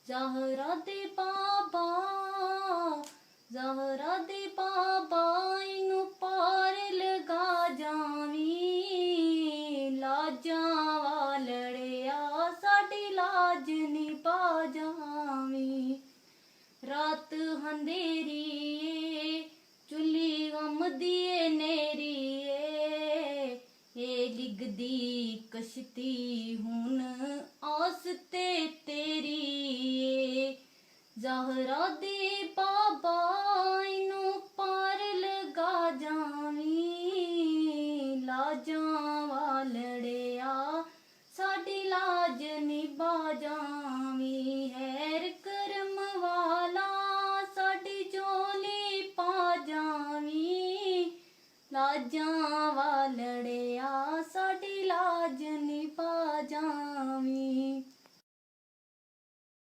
ज़हरा दे बाबा, ज़हरा दे बाबा इनू पार लगा जावी, लाजां वालड़िया साडी लाज नी पा जावी। रात अंधेरी चुल्ली गमदी नेरी लिगदी कश्ती हुन आस ते तेरी। ज़हरा दे बाबा इनू पार लगा जावी, लाजां वालड़िया साडी लाज निभा जावी। हैर करम वाला साडी झोली पा जावी, लाजां वालड़िया साडी लाज निभा जावी।